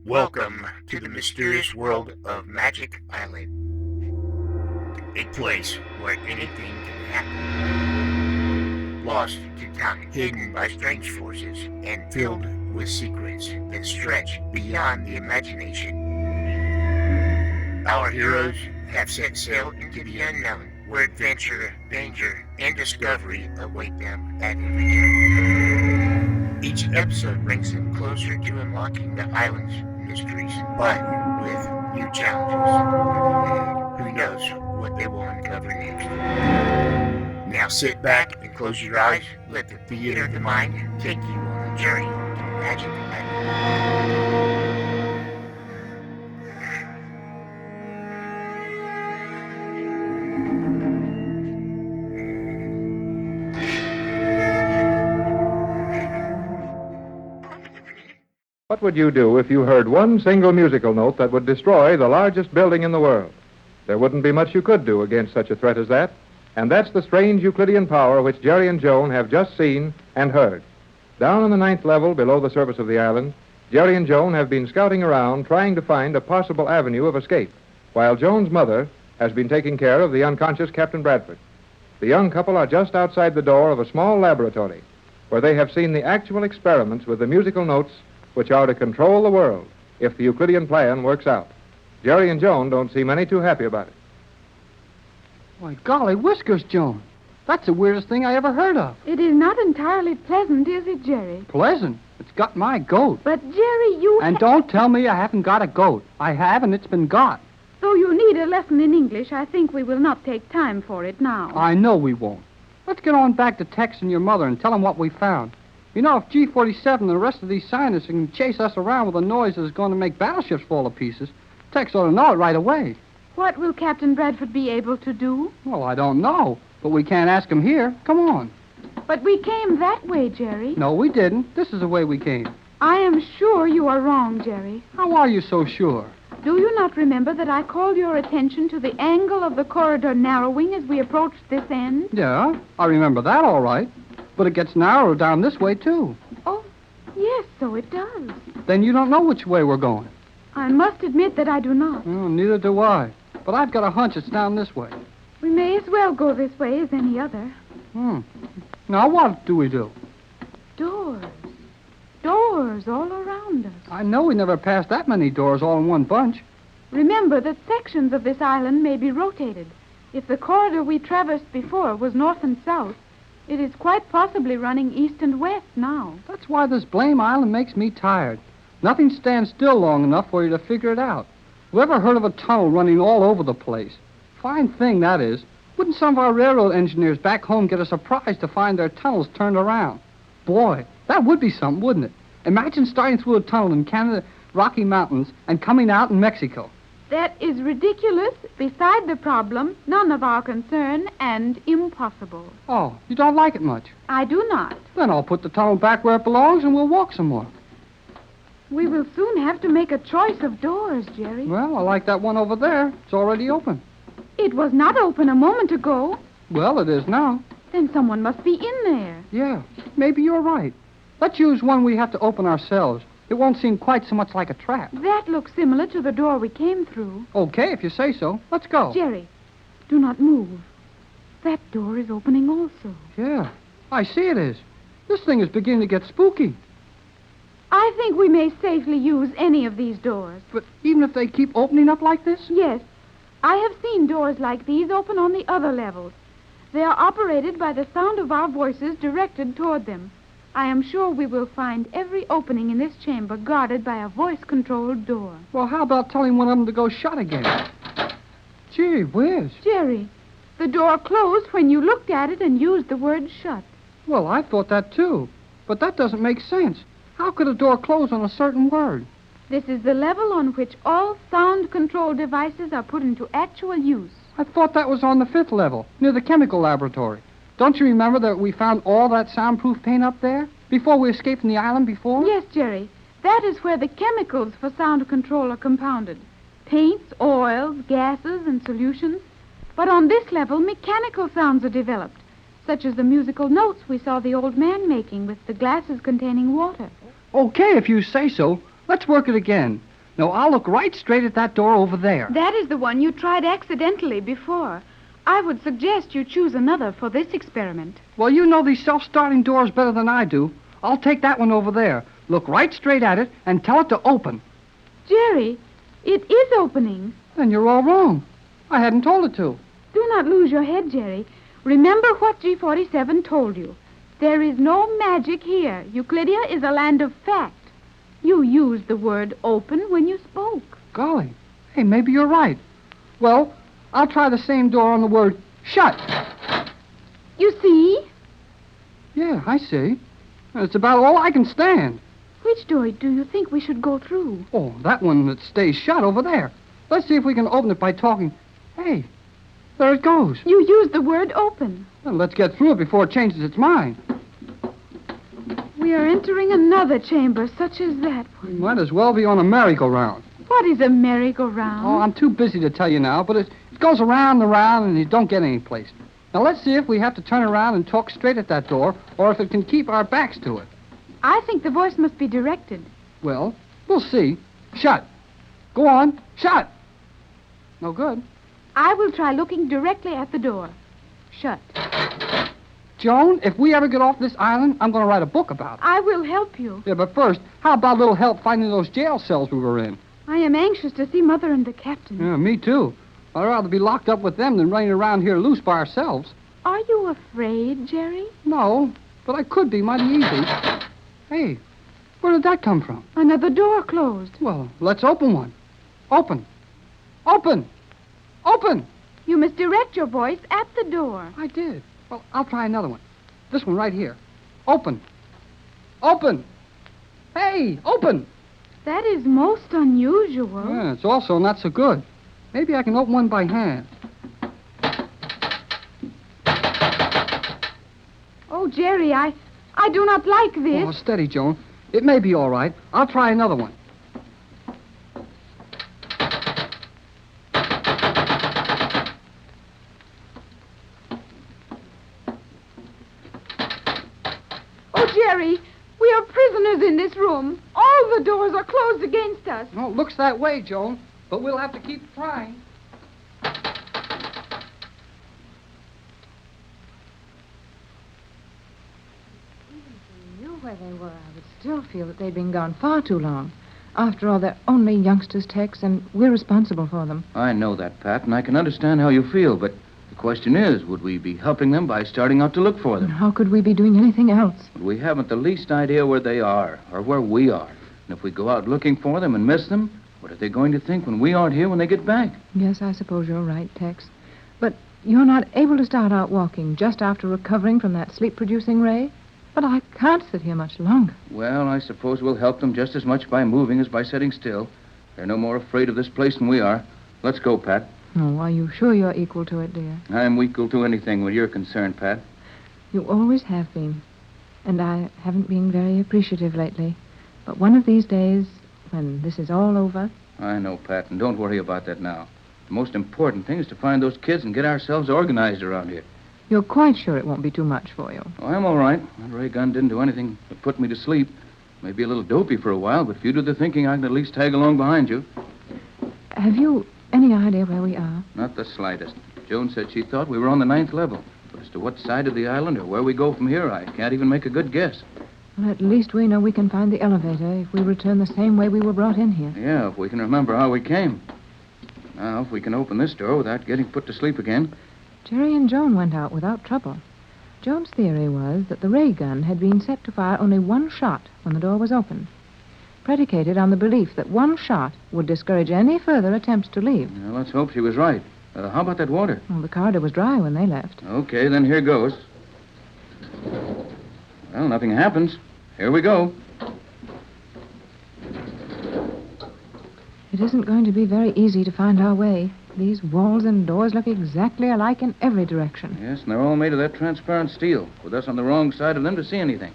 Welcome to the mysterious world of Magic Island, a place where anything can happen. Lost to time, hidden by strange forces, and filled with secrets that stretch beyond the imagination. Our heroes have set sail into the unknown, where adventure, danger, and discovery await them at every turn. Each episode brings them closer to unlocking the island's mysteries, but with new challenges. Who knows what they will uncover next? Now sit back and close your eyes. Let the theater of the mind take you on a journey to Magic Island. What would you do if you heard one single musical note that would destroy the largest building in the world? There wouldn't be much you could do against such a threat as that. And that's the strange Euclidean power which Jerry and Joan have just seen and heard. Down on the 9th level below the surface of the island, Jerry and Joan have been scouting around trying to find a possible avenue of escape, while Joan's mother has been taking care of the unconscious Captain Bradford. The young couple are just outside the door of a small laboratory where they have seen the actual experiments with the musical notes which are to control the world if the Euclidean plan works out. Jerry and Joan don't seem any too happy about it. Why, golly whiskers, Joan. That's the weirdest thing I ever heard of. It is not entirely pleasant, is it, Jerry? Pleasant? It's got my goat. But, Jerry, you... And don't tell me I haven't got a goat. I have, and it's been got. Though you need a lesson in English, I think we will not take time for it now. I know we won't. Let's get on back to Tex and your mother and tell them what we found. You know, if G-47 and the rest of these scientists can chase us around with a noise that's going to make battleships fall to pieces, Tex ought to know it right away. What will Captain Bradford be able to do? Well, I don't know, but we can't ask him here. Come on. But we came that way, Jerry. No, we didn't. This is the way we came. I am sure you are wrong, Jerry. How are you so sure? Do you not remember that I called your attention to the angle of the corridor narrowing as we approached this end? Yeah, I remember that all right. But it gets narrower down this way, too. Oh, yes, so it does. Then you don't know which way we're going. I must admit that I do not. Well, neither do I. But I've got a hunch it's down this way. We may as well go this way as any other. Now, what do we do? Doors. Doors all around us. I know we never passed that many doors all in one bunch. Remember that sections of this island may be rotated. If the corridor we traversed before was north and south, it is quite possibly running east and west now. That's why this blame island makes me tired. Nothing stands still long enough for you to figure it out. Whoever heard of a tunnel running all over the place? Fine thing, that is. Wouldn't some of our railroad engineers back home get a surprise to find their tunnels turned around? Boy, that would be something, wouldn't it? Imagine starting through a tunnel in Canada, Rocky Mountains, and coming out in Mexico. That is ridiculous, beside the problem, none of our concern, and impossible. Oh, you don't like it much? I do not. Then I'll put the tunnel back where it belongs and we'll walk some more. We will soon have to make a choice of doors, Jerry. Well, I like that one over there. It's already open. It was not open a moment ago. Well, it is now. Then someone must be in there. Yeah, maybe you're right. Let's use one we have to open ourselves. It won't seem quite so much like a trap. That looks similar to the door we came through. Okay, if you say so. Let's go. Jerry, do not move. That door is opening also. Yeah, I see it is. This thing is beginning to get spooky. I think we may safely use any of these doors. But even if they keep opening up like this? Yes. I have seen doors like these open on the other levels. They are operated by the sound of our voices directed toward them. I am sure we will find every opening in this chamber guarded by a voice-controlled door. Well, how about telling one of them to go shut again? Gee whiz. Jerry, the door closed when you looked at it and used the word shut. Well, I thought that, too. But that doesn't make sense. How could a door close on a certain word? This is the level on which all sound control devices are put into actual use. I thought that was on the 5th level, near the chemical laboratory. Don't you remember that we found all that soundproof paint up there before we escaped from the island before? Yes, Jerry. That is where the chemicals for sound control are compounded. Paints, oils, gases, and solutions. But on this level, mechanical sounds are developed, such as the musical notes we saw the old man making with the glasses containing water. Okay, if you say so. Let's work it again. Now, I'll look right straight at that door over there. That is the one you tried accidentally before. I would suggest you choose another for this experiment. Well, you know these self-starting doors better than I do. I'll take that one over there. Look right straight at it and tell it to open. Jerry, it is opening. Then you're all wrong. I hadn't told it to. Do not lose your head, Jerry. Remember what G47 told you. There is no magic here. Euclidia is a land of fact. You used the word open when you spoke. Golly. Hey, maybe you're right. Well, I'll try the same door on the word shut. You see? Yeah, I see. It's about all I can stand. Which door do you think we should go through? Oh, that one that stays shut over there. Let's see if we can open it by talking. Hey, there it goes. You used the word open. Well, let's get through it before it changes its mind. We are entering another chamber such as that We one. might as well be on a merry-go-round. What is a merry-go-round? Oh, I'm too busy to tell you now, but it goes around and around and you don't get any place. Now, let's see if we have to turn around and talk straight at that door or if it can keep our backs to it. I think the voice must be directed. Well, we'll see. Shut. Go on. Shut. No good. I will try looking directly at the door. Shut. Joan, if we ever get off this island, I'm going to write a book about it. I will help you. Yeah, but first, how about a little help finding those jail cells we were in? I am anxious to see Mother and the captain. Yeah, me too. I'd rather be locked up with them than running around here loose by ourselves. Are you afraid, Jerry? No, but I could be mighty easy. Hey, where did that come from? Another door closed. Well, let's open one. Open. Open. Open. You must direct your voice at the door. I did. Well, I'll try another one. This one right here. Open. Open. Hey, open. That is most unusual. Yeah, it's also not so good. Maybe I can open one by hand. Oh, Jerry, I do not like this. Oh, steady, Joan. It may be all right. I'll try another one. Oh, Jerry, we are prisoners in this room. All the doors are closed against us. Oh, it looks that way, Joan. But we'll have to keep trying. Knew where they were, I would still feel that they'd been gone far too long. After all, they're only youngsters, Tex, and we're responsible for them. I know that, Pat, and I can understand how you feel, but the question is, would we be helping them by starting out to look for And them? how could we be doing anything else? We haven't the least idea where they are, or where we are. And if we go out looking for them and miss them, what are they going to think when we aren't here when they get back? Yes, I suppose you're right, Tex. But you're not able to start out walking just after recovering from that sleep-producing ray? But I can't sit here much longer. Well, I suppose we'll help them just as much by moving as by sitting still. They're no more afraid of this place than we are. Let's go, Pat. Oh, are you sure you're equal to it, dear? I'm equal to anything when you're concerned, Pat. You always have been. And I haven't been very appreciative lately. But one of these days, when this is all over... I know, Pat, and don't worry about that now. The most important thing is to find those kids and get ourselves organized around here. You're quite sure it won't be too much for you. Oh, I'm all right. That ray gun didn't do anything but put me to sleep. Maybe a little dopey for a while, but if you do the thinking, I can at least tag along behind you. Have you any idea where we are? Not the slightest. Joan said she thought we were on the 9th level. But as to what side of the island or where we go from here, I can't even make a good guess. Well, at least we know we can find the elevator if we return the same way we were brought in here. Yeah, if we can remember how we came. Now, if we can open this door without getting put to sleep again. Jerry and Joan went out without trouble. Joan's theory was that the ray gun had been set to fire only one shot when the door was open, predicated on the belief that one shot would discourage any further attempts to leave. Now, let's hope she was right. How about that water? Well, the corridor was dry when they left. Okay, then here goes. Well, nothing happens. Here we go. It isn't going to be very easy to find our way. These walls and doors look exactly alike in every direction. Yes, and they're all made of that transparent steel, with us on the wrong side of them to see anything.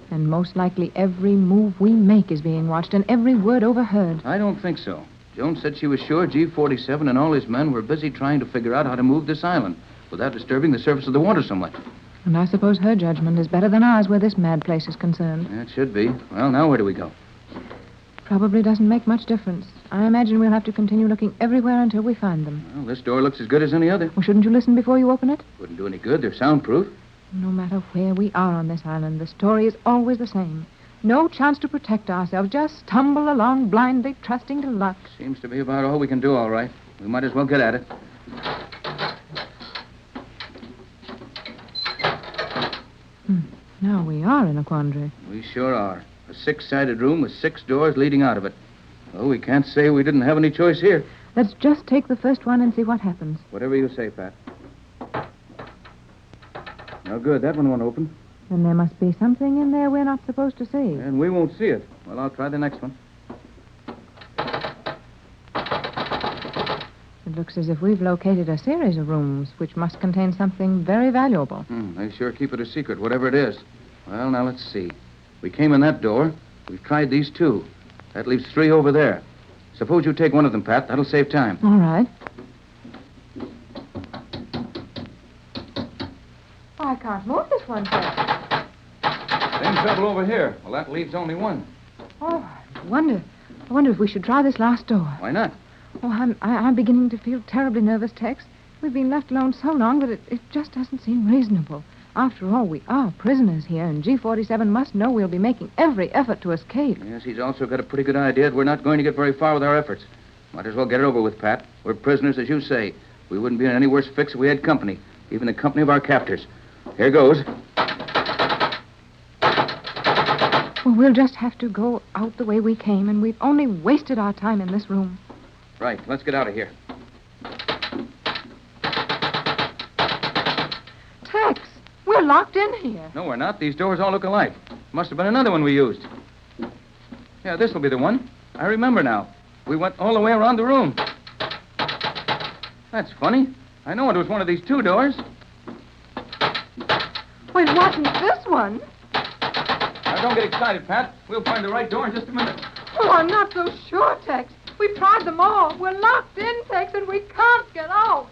And most likely every move we make is being watched and every word overheard. I don't think so. Joan said she was sure G47 and all his men were busy trying to figure out how to move this island without disturbing the surface of the water so much. And I suppose her judgment is better than ours where this mad place is concerned. It should be. Well, now where do we go? Probably doesn't make much difference. I imagine we'll have to continue looking everywhere until we find them. Well, this door looks as good as any other. Well, shouldn't you listen before you open it? Wouldn't do any good. They're soundproof. No matter where we are on this island, the story is always the same. No chance to protect ourselves. Just stumble along blindly, trusting to luck. Seems to be about all we can do, all right. We might as well get at it. Now we are in a quandary. We sure are. A six-sided room with 6 doors leading out of it. Well, we can't say we didn't have any choice here. Let's just take the first one and see what happens. Whatever you say, Pat. No good. That one won't open. Then there must be something in there we're not supposed to see. And we won't see it. Well, I'll try the next one. It looks as if we've located a series of rooms which must contain something very valuable. They sure keep it a secret, whatever it is. Well, now let's see. We came in that door. We've tried these 2. That leaves 3 over there. Suppose you take one of them, Pat. That'll save time. All right. I can't move this one, sir. Same trouble over here. Well, that leaves only one. Oh, I wonder if we should try this last door. Why not? Oh, I'm beginning to feel terribly nervous, Tex. We've been left alone so long that it just doesn't seem reasonable. After all, we are prisoners here, and G47 must know we'll be making every effort to escape. Yes, he's also got a pretty good idea that we're not going to get very far with our efforts. Might as well get it over with, Pat. We're prisoners, as you say. We wouldn't be in any worse fix if we had company, even the company of our captors. Here goes. Well, we'll just have to go out the way we came, and we've only wasted our time in this room. Right, let's get out of here. Tex, we're locked in here. No, we're not. These doors all look alike. Must have been another one we used. Yeah, this will be the one. I remember now. We went all the way around the room. That's funny. I know it was one of these 2 doors. Wait, wasn't this one? Now, don't get excited, Pat. We'll find the right door in just a minute. Oh, I'm not so sure, Tex. We've tried them all. We're locked in, Tex, and we can't get out.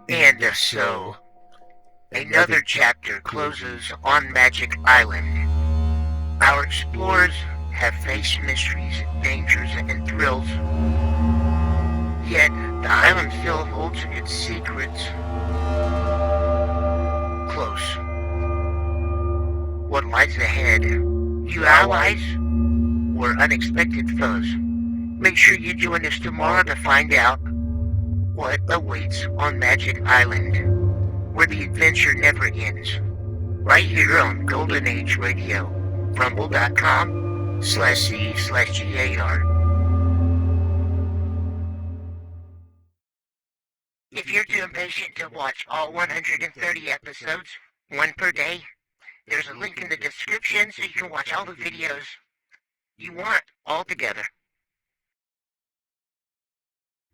And so, another chapter closes on Magic Island. Our explorers have faced mysteries, dangers, and thrills. Yet, the island still holds its secrets close. What lies ahead? New allies or unexpected foes? Make sure you join us tomorrow to find out what awaits on Magic Island, where the adventure never ends. Right here on Golden Age Radio, rumble.com/C/GAR. If you're too impatient to watch all 130 episodes, one per day, there's a link in the description so you can watch all the videos you want all together.